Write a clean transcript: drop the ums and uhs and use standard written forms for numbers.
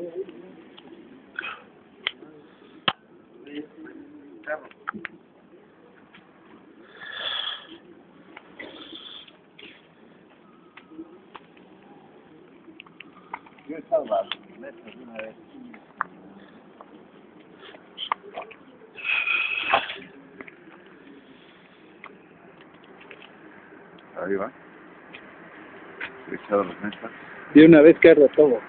Yo he estado las mesas una vez. Ahí va. He echado las mesas. De una vez que arda todo.